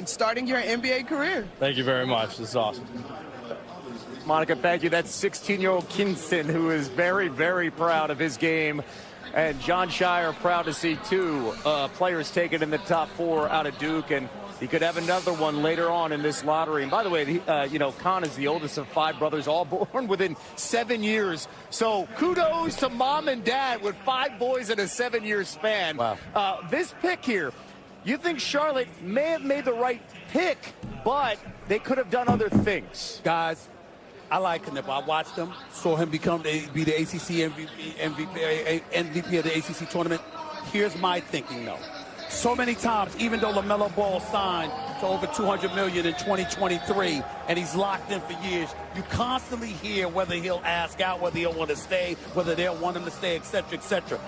on starting your NBA career. Thank you very much. This is awesome. Monica, thank you. That's 16-year-old Kingston, who is very, very proud of his game. And Jon Scheyer proud to see two players taken in the top 4 out of Duke. And he could have another one later on in this lottery. And by the way, Con is the oldest of 5 brothers, all born within 7 years. So kudos to mom and dad with 5 boys in a 7-year span. Wow. This pick here, you think Charlotte may have made the right pick, but they could have done other things. Guys, I like Knipple. I watched him, saw him be the ACC MVP of the ACC tournament. Here's my thinking, though. So many times, even though LaMelo Ball signed to over $200 million in 2023, and he's locked in for years, you constantly hear whether he'll ask out, whether he'll want to stay, whether they'll want him to stay, etc., etc.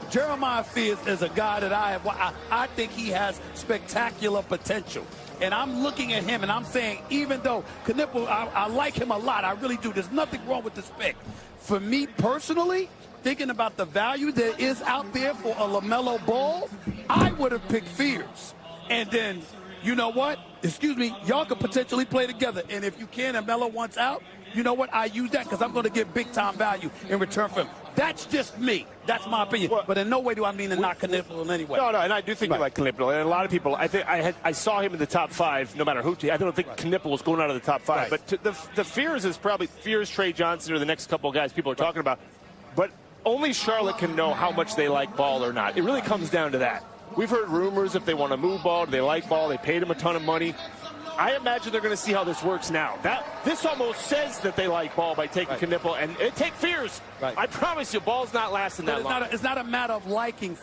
Jeremiah Fears is a guy that I think he has spectacular potential. And I'm looking at him and I'm saying, even though Knipple, I like him a lot, I really do. There's nothing wrong with this pick. For me personally, thinking about the value that is out there for a LaMelo Ball, I would have picked Fears. And then, you know what? Excuse me, y'all could potentially play together. And if you can and Melo wants out, you know what? I use that because I'm going to get big-time value in return for him. That's just me. That's my opinion. But in no way do I mean to knock Knipple in any way. No, and I do think you like Knipple. And a lot of people, I saw him in the top 5, no matter who. I don't think Knipple was going out of the top 5. Right. But the Fears is probably Trey Johnson, or the next couple of guys people are talking about. But only Charlotte can know how much they like Ball or not. It really comes down to that. We've heard rumors if they want to move Ball, do they like Ball, they paid him a ton of money. I imagine they're going to see how this works now. This almost says that they like Ball by taking Knipple, and take Fears. Right. I promise you, Ball's not lasting that long. It's not a matter of liking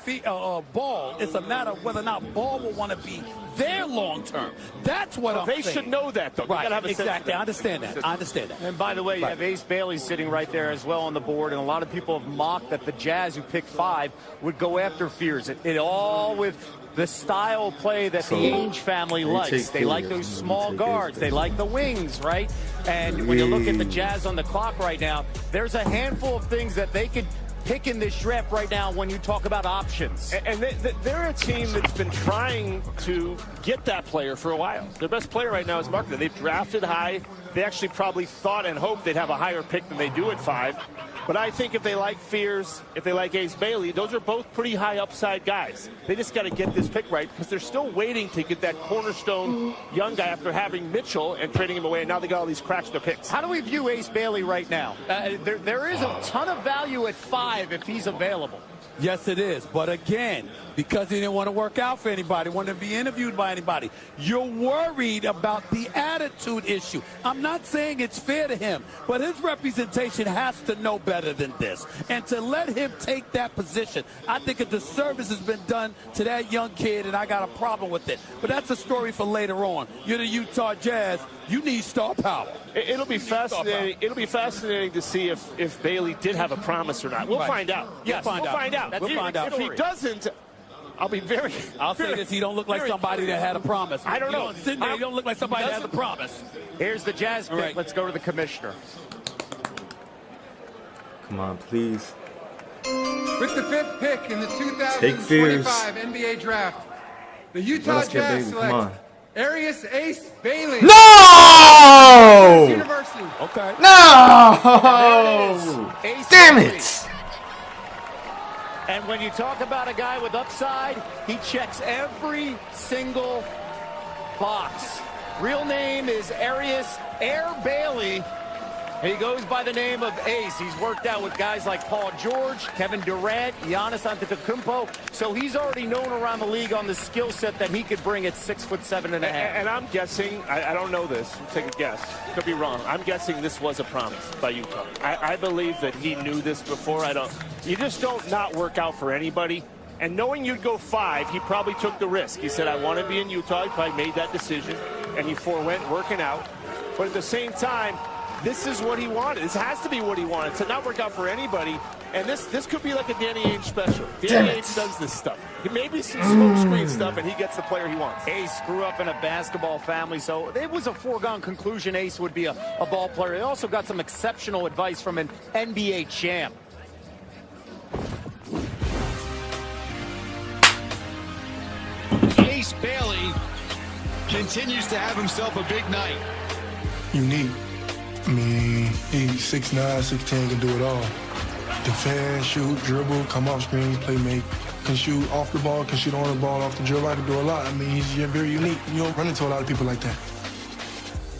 Ball. It's a matter of whether or not Ball will want to be there long term. That's what I'm saying. They should know that, though. Right, have a exactly. I understand that. And by the way, you have Ace Bailey sitting right there as well on the board, and a lot of people have mocked that the Jazz, who picked 5, would go after Fears. It all with the style of play that the Ainge family likes. They like those small guards. They like the wings, right? And when you look at the Jazz on the clock right now, there's a handful of things that they could pick in this draft right now when you talk about options. And they're a team that's been trying to get that player for a while. Their best player right now is Markkanen. They've drafted high. They actually probably thought and hoped they'd have a higher pick than they do at 5. But I think if they like Fears, if they like Ace Bailey, those are both pretty high upside guys. They just got to get this pick right because they're still waiting to get that cornerstone young guy after having Mitchell and trading him away. And now they got all these cracks in their picks. How do we view Ace Bailey right now? There is a ton of value at 5 if he's available. Yes, it is. But again, because he didn't want to work out for anybody, wanted to be interviewed by anybody, you're worried about the attitude issue. I'm not saying it's fair to him, but his representation has to know better than this. And to let him take that position, I think a disservice has been done to that young kid, and I got a problem with it. But that's a story for later on. You're the Utah Jazz. You need star power. It'll be fascinating. It'll be fascinating to see if Bailey did have a promise or not. We'll find out. Yes, we'll find out. We'll find out. If he doesn't, I'll be very. I'll say this: he don't look like somebody that had a promise. I don't know. Sitting there, you don't look like somebody that has a promise. Here's the Jazz pick. Let's go to the commissioner. Come on, please. With the 5th pick in the 2025 NBA Draft, the Utah Jazz select Arius Ace Bailey. No! University. Okay. No! Damn it! And when you talk about a guy with upside, he checks every single box. Real name is Arius Air Bailey. He goes by the name of Ace. He's worked out with guys like Paul George, Kevin Durant, Giannis Antetokounmpo. So he's already known around the league on the skill set that he could bring at 6'7.5". And I'm guessing, I don't know this, take a guess. Could be wrong. I'm guessing this was a promise by Utah. I believe that he knew this before. You just don't not work out for anybody. And knowing you'd go 5, he probably took the risk. He said, I want to be in Utah. He probably made that decision. And he forewent working out. But at the same time, this is what he wanted. This has to be what he wanted, to not work out for anybody. And this could be like a Danny Ainge special. Danny Ainge does this stuff. Maybe some smoke screen stuff, and he gets the player he wants. Ace grew up in a basketball family, so it was a foregone conclusion Ace would be a ball player. He also got some exceptional advice from an NBA champ. Ace Bailey continues to have himself a big night. Unique. I mean, he's 6'9", 6'10", can do it all. Defend, shoot, dribble, come off screens, play make. Can shoot off the ball, can shoot on the ball, off the dribble. I can do a lot. I mean, he's very unique. You don't run into a lot of people like that.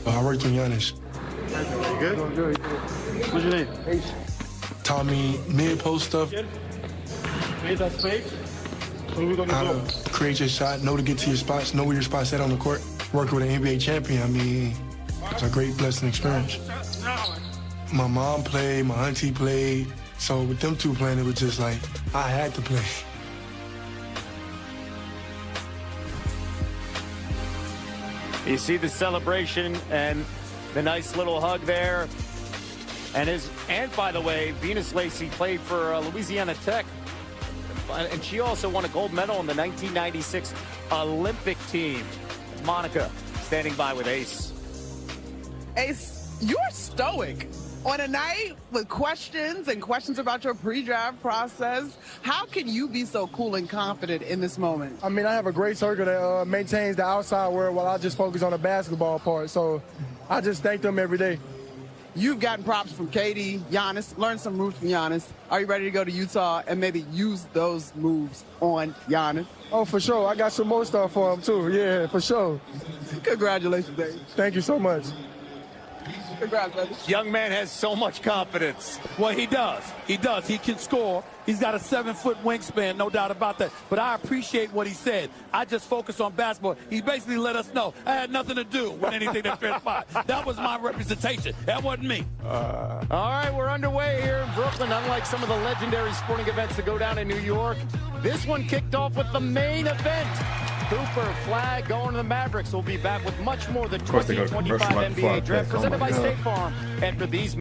I worked with Giannis. You good? Doing good. What's your name? Ace. Taught me mid-post stuff. Made that space. What are we going to How do? to create your shot, know to get to your spots, know where your spot's at on the court. Working with an NBA champion, I mean, it's a great blessing experience. My mom played, my auntie played. So with them two playing, it was just like, I had to play. You see the celebration and the nice little hug there. And by the way, Venus Lacey played for Louisiana Tech. And she also won a gold medal in the 1996 Olympic team. Monica standing by with Ace. Ace, you're stoic. On a night with questions about your pre-draft process, how can you be so cool and confident in this moment? I mean, I have a great circle that maintains the outside world while I just focus on the basketball part. So I just thank them every day. You've gotten props from KD, Giannis, learned some moves from Giannis. Are you ready to go to Utah and maybe use those moves on Giannis? Oh, for sure. I got some more stuff for him, too. Yeah, for sure. Congratulations, Dave. Thank you so much. Congrats, brother. Young man has so much confidence. Well, he does. He does. He can score. He's got a 7-foot wingspan, no doubt about that. But I appreciate what he said. I just focus on basketball. He basically let us know I had nothing to do with anything that transpired. That was my representation. That wasn't me. All right, we're underway here in Brooklyn. Unlike some of the legendary sporting events that go down in New York, this one kicked off with the main event. Cooper Flag going to the Mavericks. We'll be back with much more than 2025 NBA Draft presented by State Farm after these.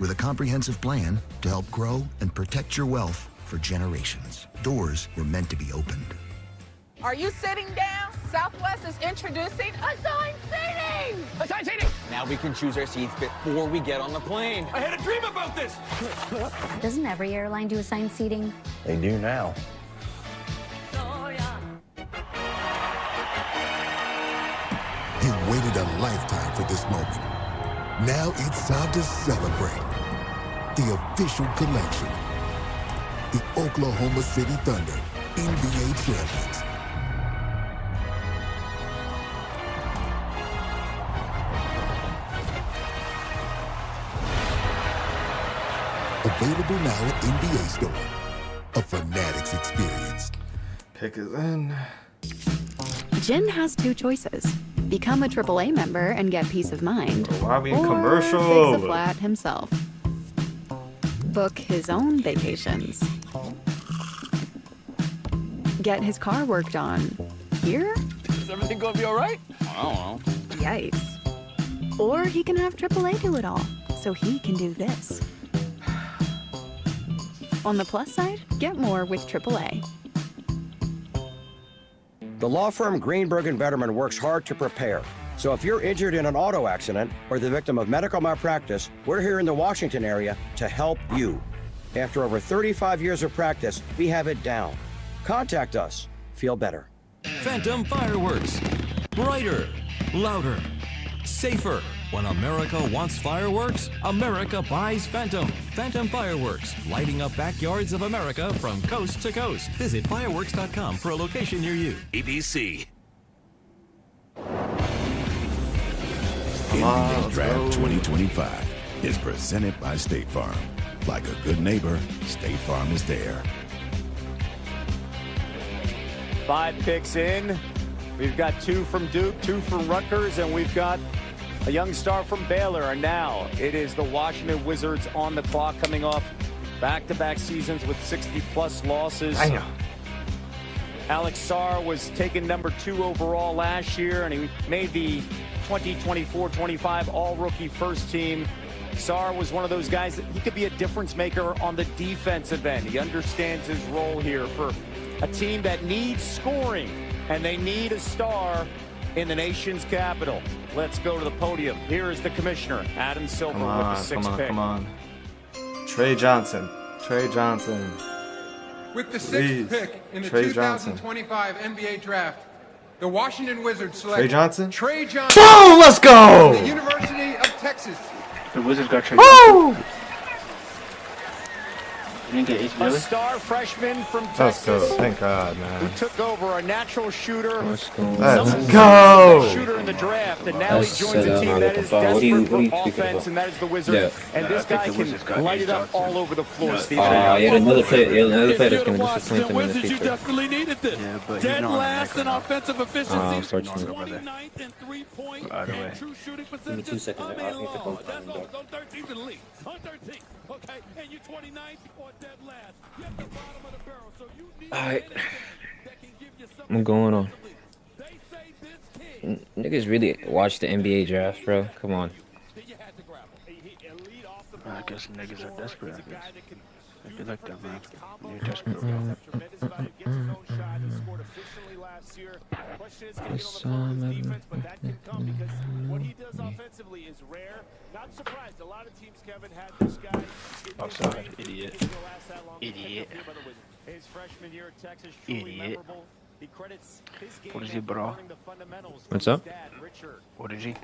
With a comprehensive plan to help grow and protect your wealth for generations. Doors were meant to be opened. Are you sitting down? Southwest is introducing assigned seating! Assigned seating! Now we can choose our seats before we get on the plane. I had a dream about this! Doesn't every airline do assigned seating? They do now. He waited a lifetime for this moment. Now it's time to celebrate. The official collection. The Oklahoma City Thunder, NBA champions. Available now at NBA Store. A Fanatics experience. Pick is in. Jin has two choices. Become a AAA member and get peace of mind, Why are we in or commercial? fix a flat himself. Book his own vacations. Get his car worked on. Here? Is everything gonna be all right? don't know. Yikes. Or he can have AAA do it all, so he can do this. On the plus side, get more with AAA. The law firm Greenberg & Betterman works hard to prepare. So if you're injured in an auto accident or the victim of medical malpractice, we're here in the Washington area to help you. After over 35 years of practice, we have it down. Contact us. Feel better. Phantom Fireworks. Brighter, louder, safer. When America wants fireworks, America buys Phantom. Phantom Fireworks, lighting up backyards of America from coast to coast. Visit fireworks.com for a location near you. ABC. NBA Draft 2025 is presented by State Farm. Like a good neighbor, State Farm is there. 5 picks in. We've got 2 from Duke, 2 from Rutgers, and we've got a young star from Baylor. And now it is the Washington Wizards on the clock, coming off back-to-back seasons with 60-plus losses. I know. Alex Sarr was taken number 2 overall last year, and he made the 2024-25 All-Rookie First Team. Sarr was one of those guys that he could be a difference maker on the defensive end. He understands his role here for a team that needs scoring, and they need a star in the nation's capital. Let's go to the podium. Here is the commissioner, Adam Silver, with the 6th pick. Come on. Trey Johnson. Trey Johnson. With the 6th pick in the 2025 NBA Draft, the Washington Wizards select Trey Johnson. Trey Johnson. Boom! Let's go! From the University of Texas. The Wizards got Trey Woo! Johnson. You didn't get A star freshman from Let's Texas. go. Thank God, man. Who took over a natural shooter. Let's Someone go. shooter in the draft, and now he joins a team that is desperate for offense, and that is the Wizards. And this guy can light it up all over the floor, Stephen. Another player that's going to disappoint them in the Wizards, you future. definitely needed this. Yeah, but Dead last in offensive efficiency. Unfortunately. 29th in three-point By the way. and true shooting Give me 2 percentage. seconds. I I mean, think the Lord, coach that's coming back. on 13th in the league. On 13th, okay? And you 29th or dead last. You're at the bottom of the barrel, so you need Alright. I'm going on. Niggas really watch the NBA draft, bro. Come on. I guess niggas are desperate. I guess. If you like that, man. You're desperate. Outside, idiot. Idiot. Idiot. What is he, bro? What's up? What is he?